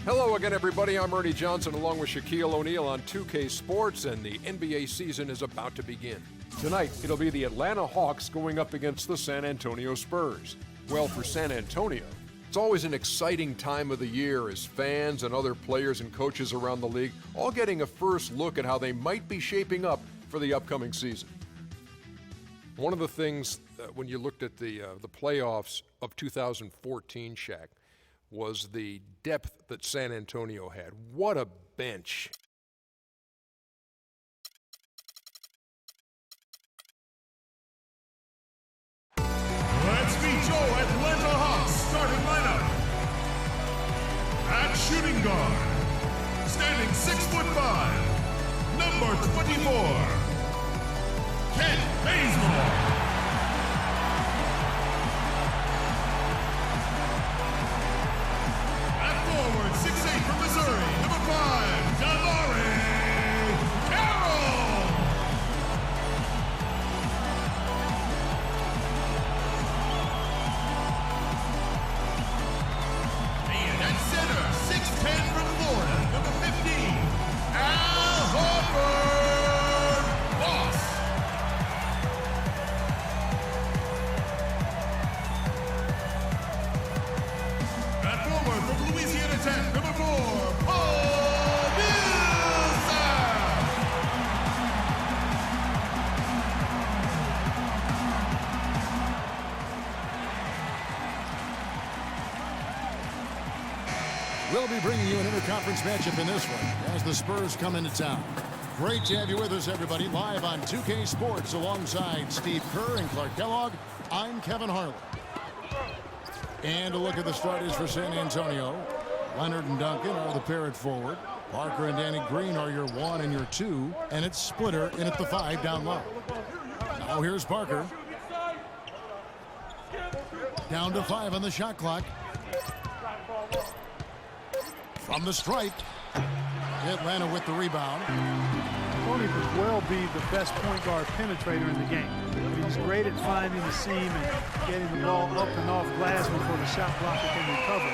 Hello again, everybody. I'm Ernie Johnson along with Shaquille O'Neal on 2K Sports, and the NBA season is about to begin. Tonight, it'll be the Atlanta Hawks going up against the San Antonio Spurs. Well, for San Antonio, it's always an exciting time of the year as fans and other players and coaches around the league all getting a first look at how they might be shaping up for the upcoming season. One of the things when you looked at the playoffs of 2014, Shaq, was the depth that San Antonio had. What a bench. Let's meet your Atlanta Hawks starting lineup. At shooting guard, standing 6'5", number 24, Kent Bazemore. At forward, 6'8" from Missouri, number 5, Delore Carroll. And at center, 6'10" from Florida, number 15, Al Horford Boss. At forward from Louisiana Tech, number 4, Paul Millsap. We'll be bringing you an interconference matchup in this one as the Spurs come into town. Great to have you with us, everybody, live on 2K Sports alongside Steve Kerr and Clark Kellogg. I'm Kevin Harlan. And a look at the starters for San Antonio. Leonard and Duncan are the pair at forward. Parker and Danny Green are your 1 and your 2. And it's Splitter in at the 5 down low. Now here's Parker. Down to 5 on the shot clock. From the stripe. Atlanta with the rebound. Tony could well be the best point guard penetrator in the game. He's great at finding the seam and getting the ball up and off glass before the shot blocker can recover.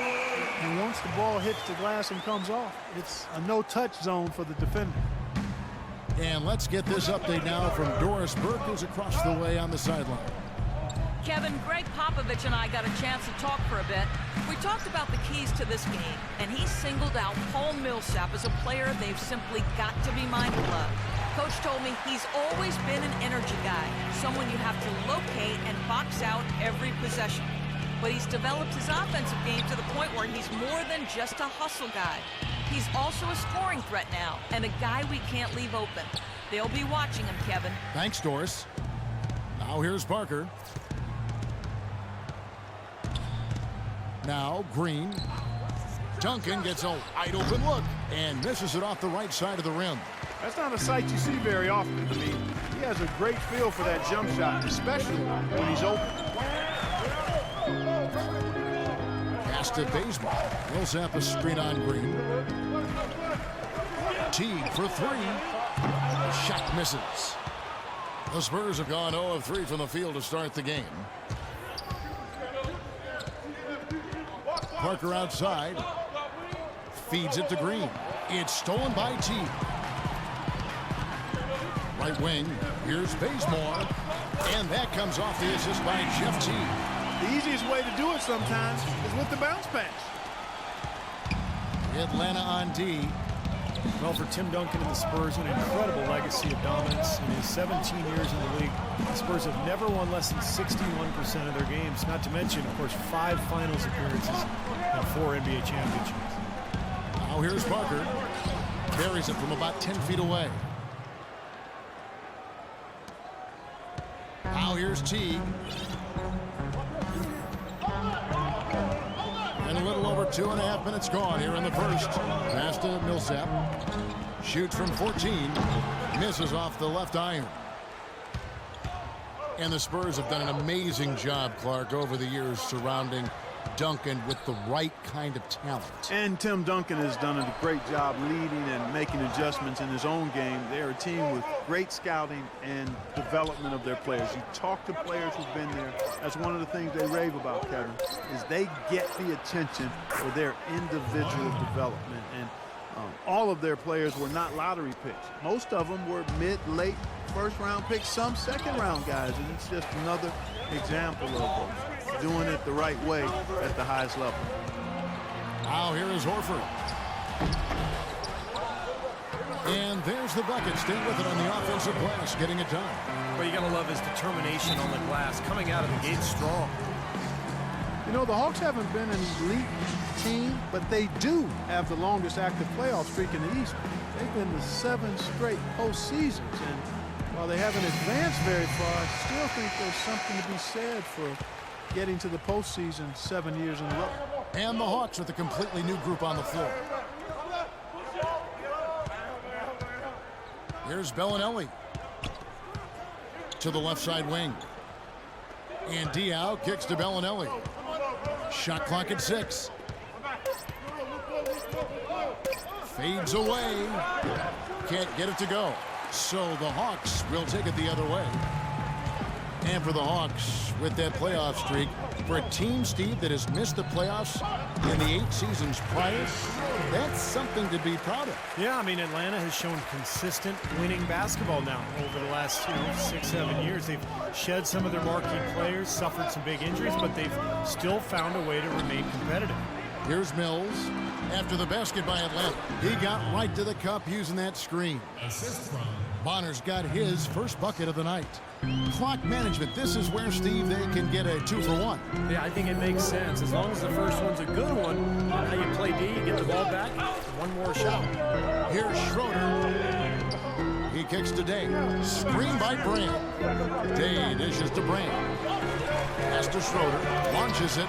And once the ball hits the glass and comes off, it's a no-touch zone for the defender. And let's get this update now from Doris Burke, who's across the way on the sideline. Kevin, Greg Popovich and I got a chance to talk for a bit. We talked about the keys to this game, and he singled out Paul Millsap as a player they've simply got to be mindful of. Coach told me he's always been an energy guy, someone you have to locate and box out every possession. But he's developed his offensive game to the point where he's more than just a hustle guy. He's also a scoring threat now, and a guy we can't leave open. They'll be watching him, Kevin. Thanks, Doris. Now here's Parker. Now Green. Duncan gets a wide open look and misses it off the right side of the rim. That's not a sight you see very often. I mean, he has a great feel for that jump shot, especially when he's open. Pass to Bazemore. Millsap a screen on Green. Teague for 3. Shot misses. The Spurs have gone 0 of 3 from the field to start the game. Parker outside. Feeds it to Green. It's stolen by Teague. Right wing. Here's Bazemore. And that comes off the assist by Jeff Teague. The easiest way to do it sometimes is with the bounce pass. Atlanta on D. Well, for Tim Duncan and the Spurs, an incredible legacy of dominance. In his 17 years in the league, the Spurs have never won less than 61% of their games. Not to mention, of course, 5 finals appearances and 4 NBA championships. Now here's Parker. Carries it from about 10 feet away. Now here's Teague. And a little over 2.5 minutes gone here in the first. Pass to Millsap. Shoots from 14. Misses off the left iron. And the Spurs have done an amazing job, Clark, over the years surrounding Duncan with the right kind of talent. And Tim Duncan has done a great job leading and making adjustments in his own game. They're a team with great scouting and development of their players. You talk to players who've been there. That's one of the things they rave about, Kevin, is they get the attention for their individual development. And all of their players were not lottery picks. Most of them were mid, late, first-round picks, some second-round guys. And it's just another example of doing it the right way at the highest level. Now here is Horford. And there's the bucket. Stay with it on the offensive glass, getting it done. Well, you got to love his determination on the glass, coming out of the gate strong. You know, the Hawks haven't been an elite team, but they do have the longest active playoff streak in the East. They've been to 7 straight postseasons, and while they haven't advanced very far, I still think there's something to be said for getting to the postseason 7 years in a row. And the Hawks with a completely new group on the floor. Here's Bellinelli to the left side wing. And Diaw kicks to Bellinelli. Shot clock at 6. Fades away. Can't get it to go. So the Hawks will take it the other way. And for the Hawks, with that playoff streak, for a team, Steve, that has missed the playoffs in the 8 seasons prior, that's something to be proud of. Yeah, I mean, Atlanta has shown consistent winning basketball now over the last 6, 7 years. They've shed some of their marquee players, suffered some big injuries, but they've still found a way to remain competitive. Here's Mills. After the basket by Atlanta, he got right to the cup using that screen. Bonner's got his first bucket of the night. Clock management. This is where, Steve, they can get a 2-for-1. Yeah, I think it makes sense. As long as the first one's a good one, now you play D, you get the ball back, one more shot. Here's Schroeder. He kicks to Day. Screen by Brand. Day dishes to Brand. Pass to Schroeder. Launches it.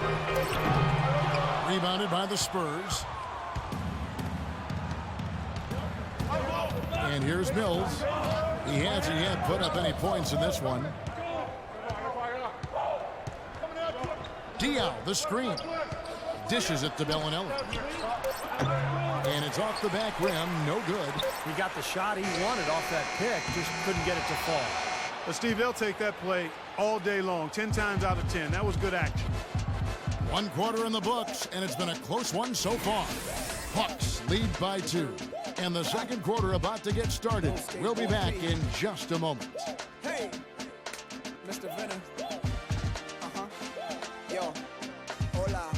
Rebounded by the Spurs. And here's Mills. He hasn't yet put up any points in this one. Diaw, the screen. Dishes it to Bellinelli. And it's off the back rim. No good. He got the shot he wanted off that pick. Just couldn't get it to fall. But, Steve, they'll take that play all day long, 10 times out of 10. That was good action. 1 quarter in the books, and it's been a close one so far. Hawks lead by 2. And the second quarter about to get started. We'll be back in just a moment. Hey, Mr. Venom. Yo, hola.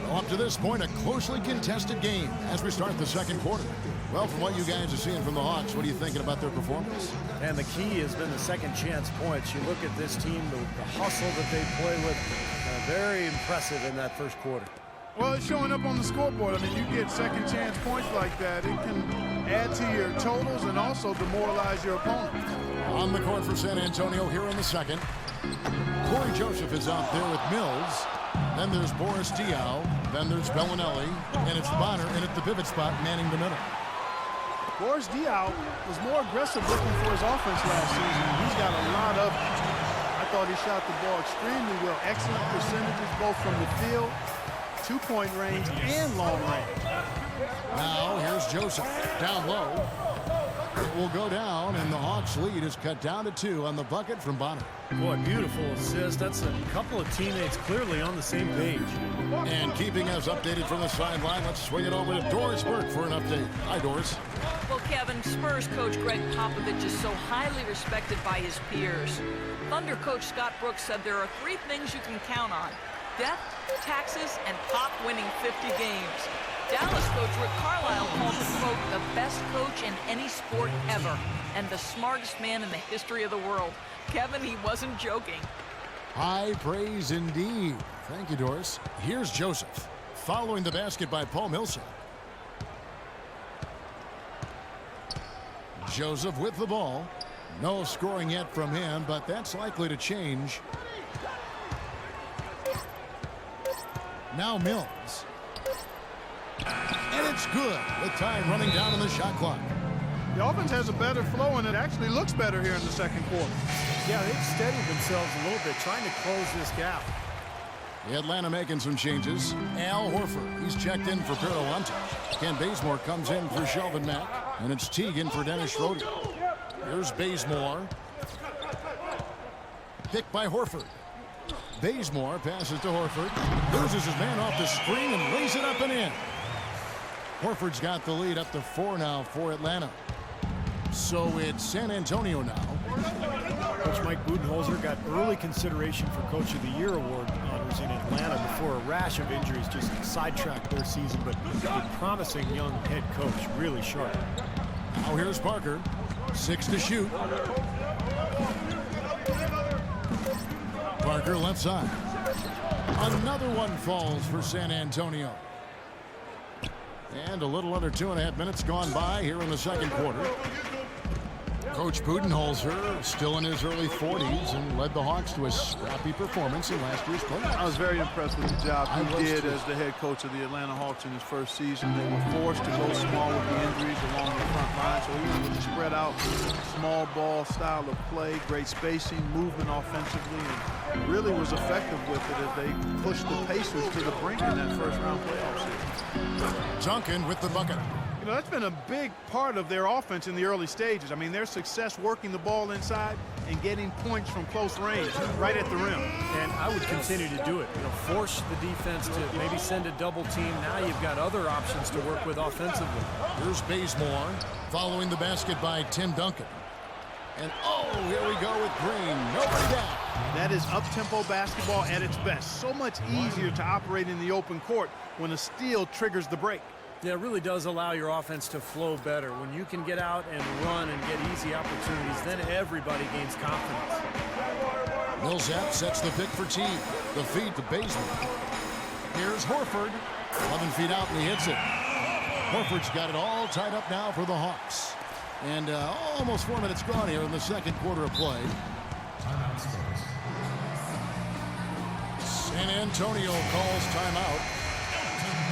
Well, up to this point, a closely contested game as we start the second quarter. Well, from what you guys are seeing from the Hawks, what are you thinking about their performance? And the key has been the second chance points. You look at this team, the hustle that they play with, very impressive in that first quarter. Well, it's showing up on the scoreboard. I mean, you get second chance points like that. It can add to your totals and also demoralize your opponent. On the court for San Antonio here in the second. Corey Joseph is out there with Mills. Then there's Boris Diaw. Then there's Bellinelli. And it's Bonner in at the pivot spot, manning the middle. Boris Diaw was more aggressive looking for his offense last season. He's got a lot of it. I thought he shot the ball extremely well. Excellent percentages both from the field, 2-point range, and long range. Now here's Joseph down low. It will go down, and the Hawks' lead is cut down to 2 on the bucket from Bonner. Boy, beautiful assist. That's a couple of teammates clearly on the same page. And keeping us updated from the sideline, let's swing it over to Doris Burke for an update. Hi, Doris. Well, Kevin, Spurs coach Greg Popovich is so highly respected by his peers. Thunder coach Scott Brooks said there are 3 things you can count on: death, taxes, and Pop winning 50 games. Dallas coach Rick Carlisle called him, quote, the best coach in any sport ever and the smartest man in the history of the world. Kevin, he wasn't joking. High praise indeed. Thank you, Doris. Here's Joseph following the basket by Paul Millsap. Joseph with the ball. No scoring yet from him, but that's likely to change. Now Mills. And It's good with time running down on the shot clock. The offense has a better flow, and it actually looks better here in the second quarter. Yeah, they've steadied themselves a little bit, trying to close this gap. The Atlanta making some changes. Al Horford, he's checked in for Peralante. Ken Bazemore comes in for Shelvin Mack. And it's Teagan for Dennis Schroeder. Here's Bazemore. Picked by Horford. Bazemore passes to Horford. Loses his man off the screen and lays it up and in. Horford's got the lead up to 4 now for Atlanta. So it's San Antonio now. Coach Mike Budenholzer got early consideration for Coach of the Year award honors in Atlanta before a rash of injuries just sidetracked their season, but a promising young head coach, really sharp. Now here's Parker. 6 to shoot. Parker left side. Another one falls for San Antonio. And a little under 2.5 minutes gone by here in the second quarter. Coach Budenholzer still in his early 40s and led the Hawks to a scrappy performance in last year's playoffs. I was very impressed with the job he did as the head coach of the Atlanta Hawks in his first season. They were forced to go small with the injuries along the front line, so he was spread out, small ball style of play, great spacing, movement offensively, and really was effective with it as they pushed the Pacers to the brink in that first round playoff series. Duncan with the bucket. You know, that's been a big part of their offense in the early stages. I mean, their success working the ball inside and getting points from close range right at the rim. And I would continue to do it. You know, force the defense to maybe send a double team. Now you've got other options to work with offensively. Here's Bazemore following the basket by Tim Duncan. And oh, here we go with Green. Nobody down. That is up-tempo basketball at its best. So much easier to operate in the open court when a steal triggers the break. Yeah, it really does allow your offense to flow better. When you can get out and run and get easy opportunities, then everybody gains confidence. Millsap sets the pick for Teague. The feed to Bazemore. Here's Horford. 11 feet out and he hits it. Horford's got it all tied up now for the Hawks. And almost 4 minutes gone here in the second quarter of play. San Antonio calls timeout.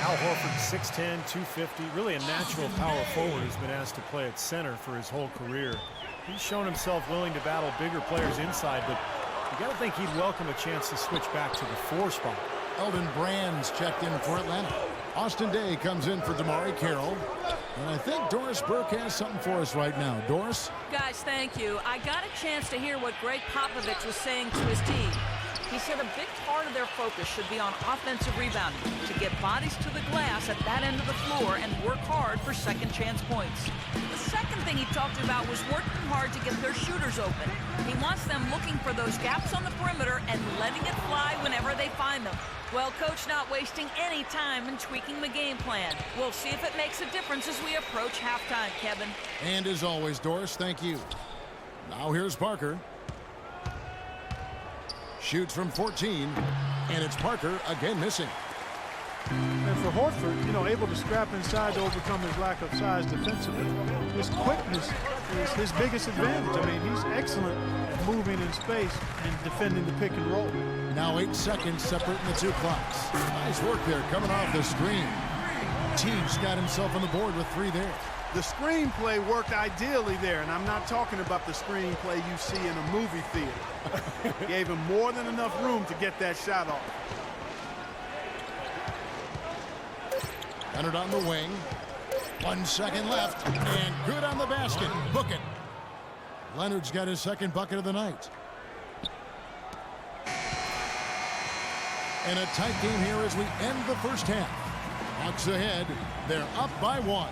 Al Horford, 6'10", 250, really a natural power forward, has been asked to play at center for his whole career. He's shown himself willing to battle bigger players inside, but you got to think he'd welcome a chance to switch back to the 4 spot. Eldon Brand's checked in for Atlanta. Austin Day comes in for Damari Carroll. And I think Doris Burke has something for us right now. Doris? Guys, thank you. I got a chance to hear what Greg Popovich was saying to his team. He said a big part of their focus should be on offensive rebounding, to get bodies to the glass at that end of the floor and work hard for second chance points. The second thing he talked about was working hard to get their shooters open. He wants them looking for those gaps on the perimeter and letting it fly whenever they find them. Well, Coach not wasting any time in tweaking the game plan. We'll see if it makes a difference as we approach halftime, Kevin. And as always, Doris, thank you. Now here's Parker. Shoots from 14, and it's Parker again missing. And for Horford, you know, able to scrap inside to overcome his lack of size defensively. His quickness is his biggest advantage. I mean, he's excellent at moving in space and defending the pick and roll. Now 8 seconds separating the two clocks. Nice work there coming off the screen. Teague's got himself on the board with 3 there. The screenplay worked ideally there, and I'm not talking about the screenplay you see in a movie theater. Gave him more than enough room to get that shot off. Leonard on the wing. 1 second left, and good on the basket. Book it. Leonard's got his second bucket of the night. And a tight game here as we end the first half. Hawks ahead. They're up by 1.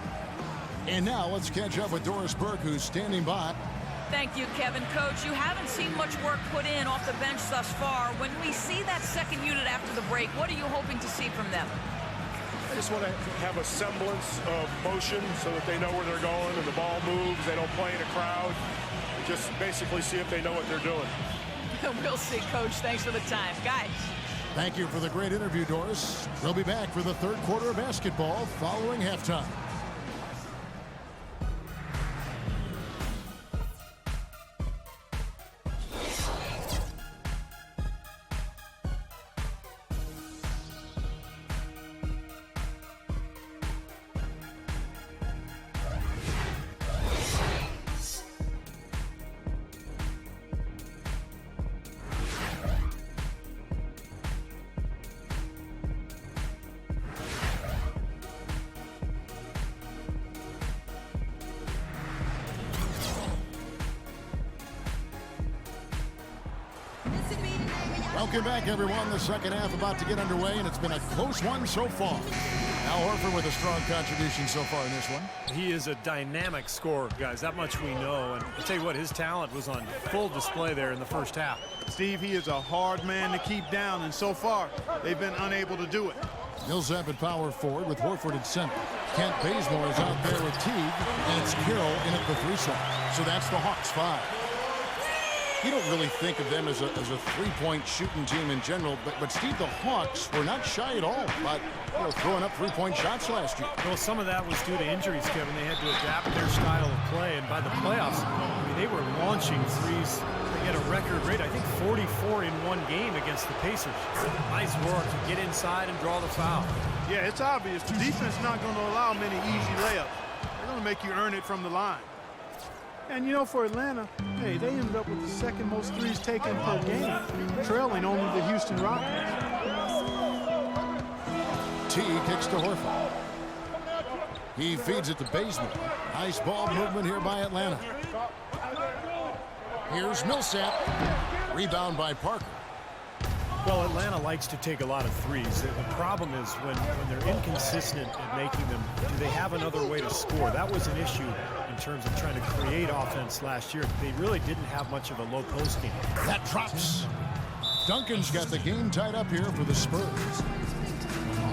And now let's catch up with Doris Burke, who's standing by. Thank you, Kevin. Coach, you haven't seen much work put in off the bench thus far. When we see that second unit after the break, what are you hoping to see from them? I just want to have a semblance of motion so that they know where they're going and the ball moves. They don't play in a crowd. Just basically see if they know what they're doing. We'll see, Coach. Thanks for the time. Guys. Thank you for the great interview, Doris. We'll be back for the third quarter of basketball following halftime. Welcome back, everyone. The second half about to get underway, and it's been a close one so far. Al Horford with a strong contribution so far in this one. He is a dynamic scorer, guys. That much we know. And I'll tell you what, his talent was on full display there in the first half. Steve, he is a hard man to keep down, and so far, they've been unable to do it. Millsap at power forward with Horford at center. Kent Bazemore is out there with Teague, and it's Carroll in at the 3 slot. So that's the Hawks 5. You don't really think of them as a three-point shooting team in general, but Steve, the Hawks were not shy at all about throwing up three-point shots last year. Well, some of that was due to injuries, Kevin. They had to adapt their style of play, and by the playoffs, I mean, they were launching threes. They had a record rate, I think 44 in one game against the Pacers. Nice work to get inside and draw the foul. Yeah, it's obvious. The defense is not going to allow many easy layups. They're going to make you earn it from the line. And, you know, for Atlanta, hey, they ended up with the second most threes taken per game, trailing only the Houston Rockets. T kicks to Horford. He feeds it to Bazemore. Nice ball movement here by Atlanta. Here's Millsap. Rebound by Parker. Well, Atlanta likes to take a lot of threes. The problem is when they're inconsistent at making them, do they have another way to score? That was an issue in terms of trying to create offense last year. They really didn't have much of a low post game. That drops. Duncan's got the game tied up here for the Spurs.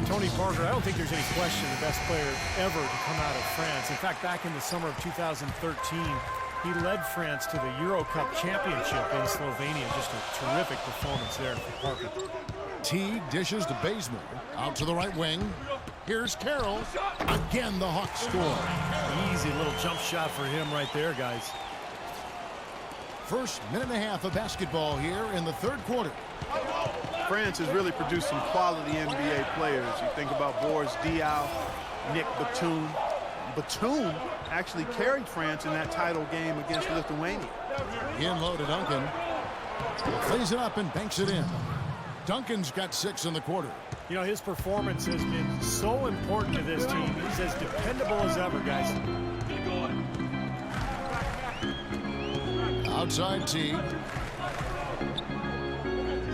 Tony Parker, I don't think there's any question the best player ever to come out of France. In fact, back in the summer of 2013, he led France to the Euro Cup championship in Slovenia. Just a terrific performance there for Parker. Teague dishes to Bazemore. Out to the right wing. Here's Carroll. Again, the Hawks score. Easy little jump shot for him right there, guys. First minute and a half of basketball here in the third quarter. France has really produced some quality NBA players. You think about Boris Diaw, Nick Batum. Batum actually carried France in that title game against Lithuania. In low to Duncan. Plays it up and banks it in. Duncan's got 6 in the quarter. You know, his performance has been so important to this team. He's as dependable as ever, guys. Outside Teague.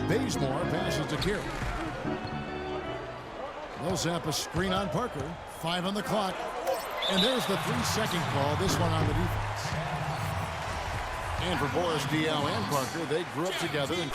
Bazemore passes to Carroll. Millsap a screen on Parker. 5 on the clock. And there's the 3-second call, this one on the defense. And for Boris Diaw and Parker, they grew up together and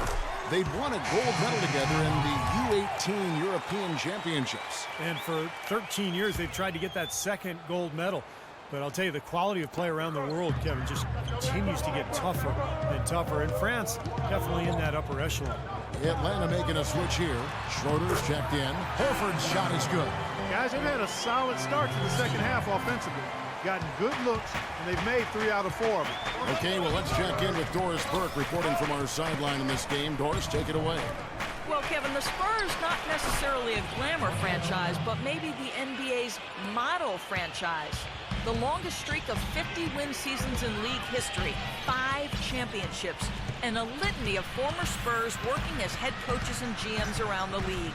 they'd won a gold medal together in the U18 European Championships. And for 13 years, they've tried to get that second gold medal. But I'll tell you, the quality of play around the world, Kevin, just continues to get tougher and tougher. And France, definitely in that upper echelon. Atlanta making a switch here. Schroeder's checked in. Horford's shot is good. Guys, they've had a solid start to the second half offensively. Gotten good looks, and they've made 3 out of 4 of them. Okay, well, let's check in with Doris Burke reporting from our sideline in this game. Doris, take it away. Well, Kevin, the Spurs, not necessarily a glamour franchise, but maybe the NBA's model franchise. The longest streak of 50-win seasons in league history, 5 championships, and a litany of former Spurs working as head coaches and GMs around the league.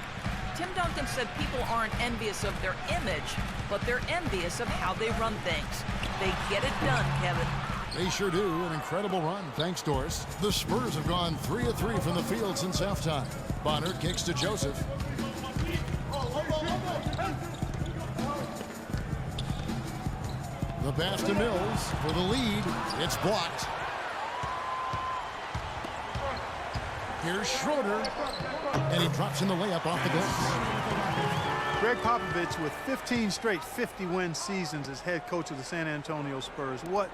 Tim Duncan said people aren't envious of their image, but they're envious of how they run things. They get it done, Kevin. They sure do. An incredible run. Thanks, Doris. The Spurs have gone 3 of 3 from the field since halftime. Bonner kicks to Joseph. The pass to Mills for the lead. It's blocked. Here's Schroeder. And he drops in the layup off the glass. Greg Popovich with 15 straight 50-win seasons as head coach of the San Antonio Spurs. What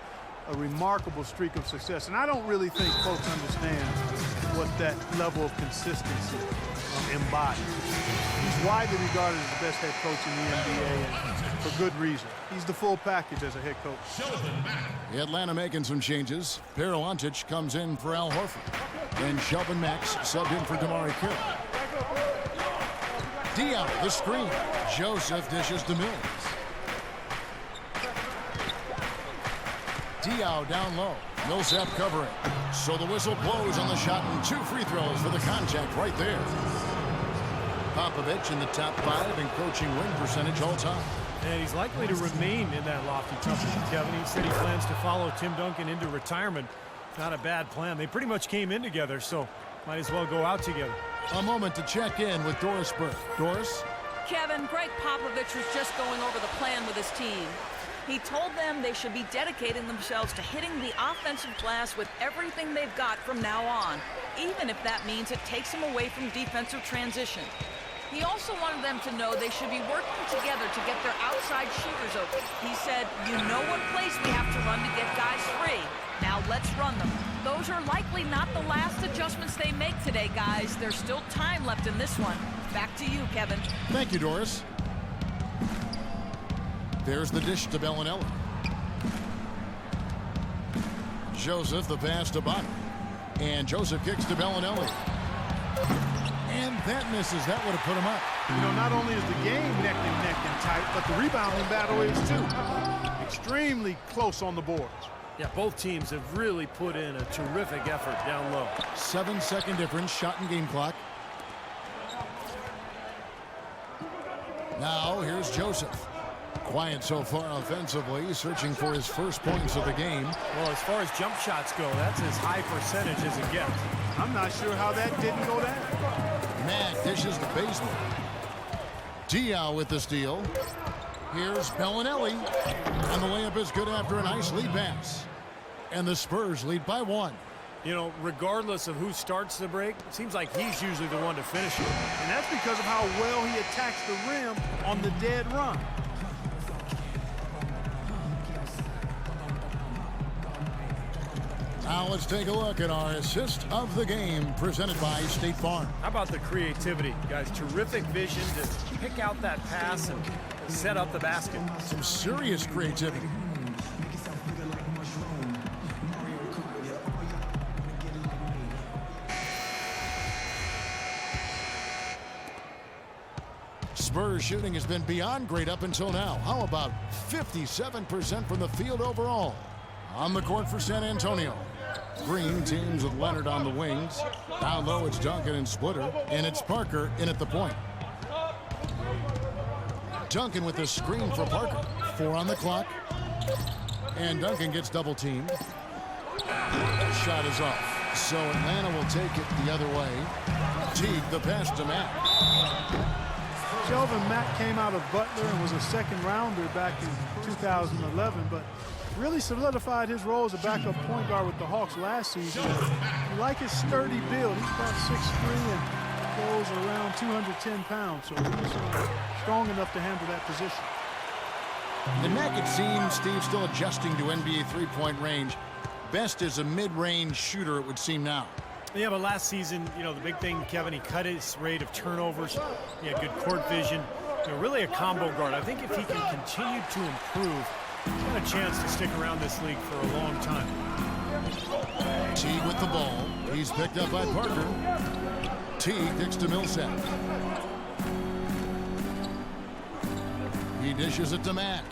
a remarkable streak of success. And I don't really think folks understand what that level of consistency embodies. He's widely regarded as the best head coach in the NBA, and for good reason. He's the full package as a head coach. Atlanta making some changes. Perolantic comes in for Al Horford. And Shelvin Max subbed in for Damari Carroll. Diaw, the screen. Joseph dishes to Mills. Diaw down low. Millsap covering. So the whistle blows on the shot and 2 free throws for the contact right there. Popovich in the top 5 in coaching win percentage all time. And he's likely to remain in that lofty position, Kevin. He said he plans to follow Tim Duncan into retirement. Not a bad plan. They pretty much came in together, so Might as well go out together. A moment to check in with Doris Burke. Doris? Kevin, Greg Popovich was just going over the plan with his team. He told them they should be dedicating themselves to hitting the offensive glass with everything they've got from now on, even if that means it takes them away from defensive transition. He also wanted them to know they should be working together to get their outside shooters open. He said, you know what plays we have to run to get guys free. Now let's run them. Those are likely not the last adjustments they make today, guys. There's still time left in this one. Back to you, Kevin. Thank you, Doris. There's the dish to Bellinelli. Joseph, the pass to Bach. And Joseph kicks to Bellinelli. And that misses. That would have put him up. You know, not only is the game neck and tight, but the rebounding battle is too. Extremely close on the boards. Yeah, both teams have really put in a terrific effort down low. 7-second difference, shot and game clock. Now here's Joseph. Quiet so far offensively, searching for his first points of the game. Well, as far as jump shots go, that's as high percentage as it gets. I'm not sure how that didn't go down. Mack dishes the basement. Diaw with the steal. Here's Bellinelli. And the layup is good after a nice lead pass. And the Spurs lead by 1. You know, regardless of who starts the break, it seems like he's usually the one to finish it. And that's because of how well he attacks the rim on the dead run. Now let's take a look at our assist of the game presented by State Farm. How about the creativity, guys? Terrific vision to pick out that pass and set up the basket. Some serious creativity. Spurs shooting has been beyond great up until now. How about 57% from the field overall? On the court for San Antonio. Green teams with Leonard on the wings. Down low, it's Duncan and Splitter. And it's Parker in at the point. Duncan with the screen for Parker. 4 on the clock. And Duncan gets double teamed. Shot is off. So Atlanta will take it the other way. Teague the pass to Mack. Shelvin Mack came out of Butler and was a second rounder back in 2011, but really solidified his role as a backup point guard with the Hawks last season. You like his sturdy build. He's about 6'3" and goes around 210 pounds, so he's strong enough to handle that position. And Mack, it seems, Steve, still adjusting to NBA three-point range. Best as a mid-range shooter, it would seem now. Yeah, but last season, you know, the big thing, Kevin, he cut his rate of turnovers. He had good court vision. You know, really a combo guard. I think if he can continue to improve, he's got a chance to stick around this league for a long time. Teague with the ball. He's picked up by Parker. Teague kicks to Millsap. He dishes it to Mack.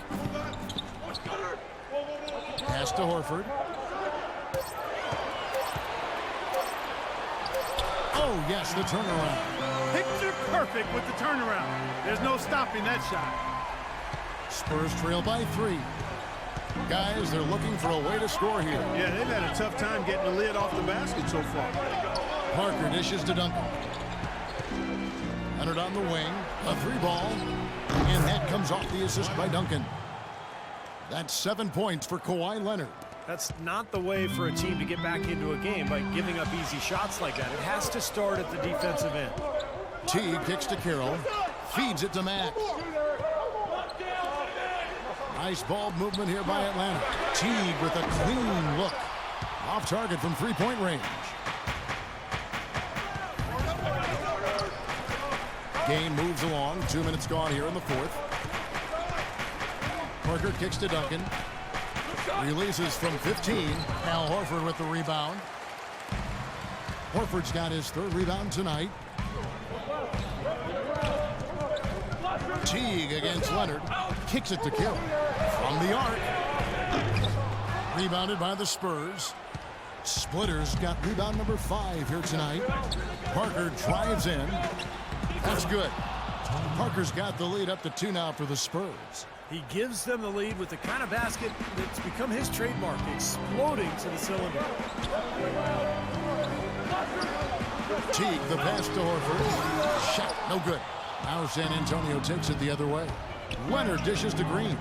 Pass to Horford. Oh, yes, the turnaround. Picture perfect with the turnaround. There's no stopping that shot. Spurs trail by 3. Guys, they're looking for a way to score here. Yeah, they've had a tough time getting the lid off the basket so far. Parker dishes to Duncan. Leonard on the wing. A 3-ball. And that comes off the assist by Duncan. That's 7 points for Kawhi Leonard. That's not the way for a team to get back into a game by giving up easy shots like that. It has to start at the defensive end. Teague kicks to Carroll. Feeds it to Mack. Nice ball movement here by Atlanta. Teague with a clean look. Off target from three-point range. Game moves along. 2 minutes gone here in the fourth. Parker kicks to Duncan. Releases from 15. Al Horford with the rebound. Horford's got his 3rd rebound tonight. Teague against Leonard. Kicks it to Carroll. From the arc. Rebounded by the Spurs. Splitter's got rebound number 5 here tonight. Parker drives in. That's good. Parker's got the lead up to 2 now for the Spurs. He gives them the lead with the kind of basket that's become his trademark, exploding to the cylinder. Teague, the pass to Horford. Shot, no good. Now San Antonio takes it the other way. Leonard dishes to Green.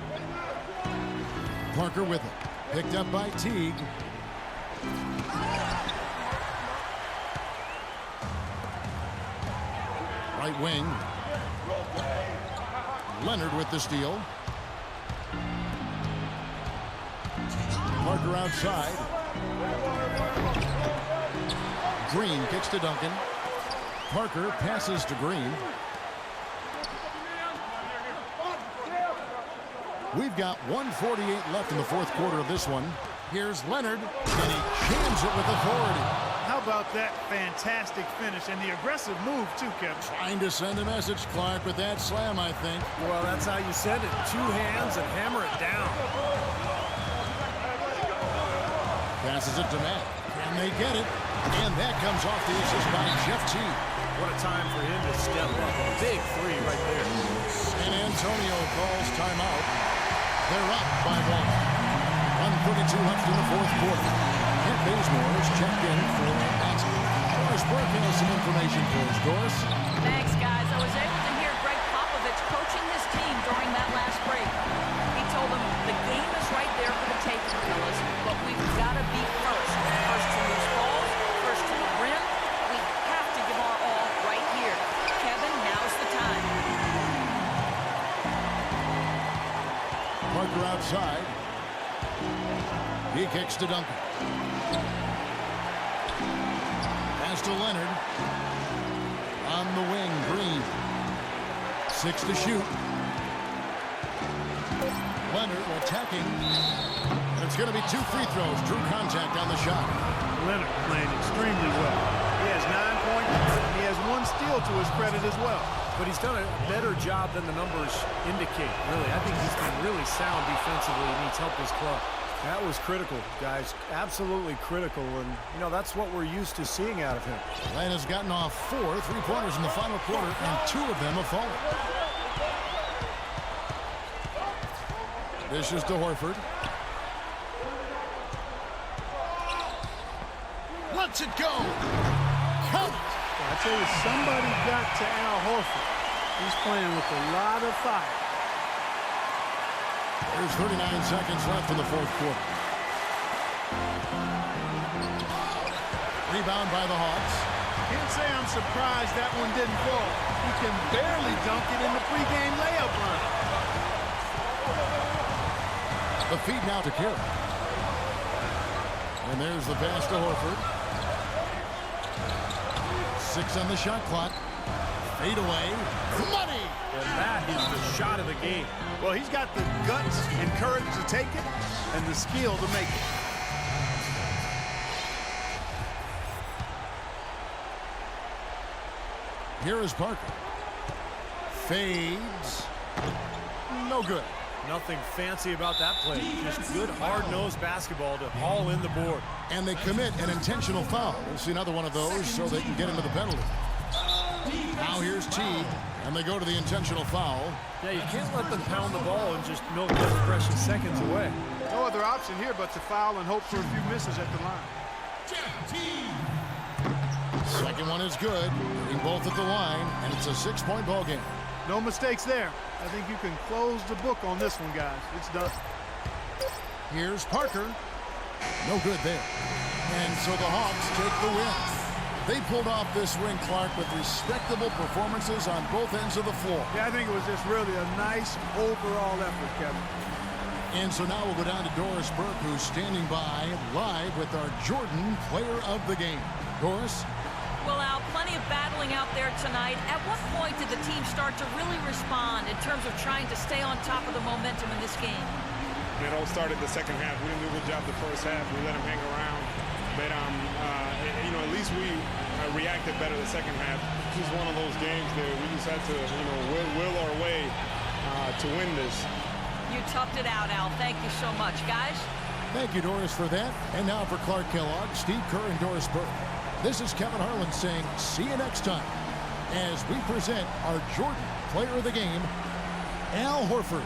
Parker with it. Picked up by Teague. Right wing. Leonard with the steal. Parker outside. Green kicks to Duncan. Parker passes to Green. We've got 1:48 left in the fourth quarter of this one. Here's Leonard, and he jams it with authority. How about that fantastic finish and the aggressive move, too, Kevin? Trying to send a message, Clark, with that slam, I think. Well, that's how you send it. Two hands and hammer it down. Passes it to Matt. Can they get it? And that comes off the assist by Jeff Teague. What a time for him to step up. A big three right there. San Antonio calls timeout. They're up by 1. 1:32 left in the fourth quarter. Kent Bazemore is checked in for Matson. Doris Burke has some information for us. Doris? Thanks, guys. I was able to hear Greg Popovich coaching his team during that last break. He told them the game is right there for the taking, fellas, but we've got to be first. First to lose balls, first to the rim. We have to give our all right here. Kevin, now's the time. Parker outside. He kicks to Duncan. Pass to Leonard. On the wing, Green. 6 to shoot. Leonard attacking. And it's going to be 2 free throws. Drew contact on the shot. Leonard playing extremely well. He has 9 points, and he has 1 steal to his credit as well. But he's done a better job than the numbers indicate, really. I think he's been really sound defensively, and he's helped his club. That was critical, guys. Absolutely critical, and, you know, that's what we're used to seeing out of him. Atlanta's gotten off 4 3-pointers in the final quarter, and 2 of them have fallen. Dishes to Horford. Lets it go. Count it. I tell you, somebody got to Al Horford. He's playing with a lot of fire. There's 39 seconds left in the fourth quarter. Rebound by the Hawks. Can't say I'm surprised that one didn't fall. He can barely dunk it in the pregame layup run. The feed now to Carey. And there's the pass to Horford. 6 on the shot clock. Fade away. Money! And that is the shot of the game. Well, he's got the guts and courage to take it and the skill to make it. Here is Parker. Fades. No good. Nothing fancy about that play. Just good, hard-nosed basketball to haul in the board. And they commit an intentional foul. We'll see another one of those so they can get into the penalty. Now here's Teague, and they go to the intentional foul. Yeah, you can't let them pound the ball and just milk those precious seconds away. No other option here but to foul and hope for a few misses at the line. Second one is good. Hitting both at the line, and it's a 6-point ball game. No mistakes there. I think you can close the book on this one, guys. It's done. Here's Parker. No good there. And so the Hawks take the win. They pulled off this win, Clark, with respectable performances on both ends of the floor. Yeah, I think it was just really a nice overall effort, Kevin. And so now we'll go down to Doris Burke, who's standing by live with our Jordan Player of the Game. Doris? Well, Al, plenty of battling out there tonight. At what point did the team start to really respond in terms of trying to stay on top of the momentum in this game? It all started the second half. We didn't do a good job the first half. We let them hang around. But, you know, at least we reacted better the second half. This is one of those games that we just had to, you know, will our way to win this. You toughed it out, Al. Thank you so much, guys. Thank you, Doris, for that. And now for Clark Kellogg, Steve Kerr, and Doris Burke. This is Kevin Harlan saying see you next time as we present our Jordan Player of the Game, Al Horford.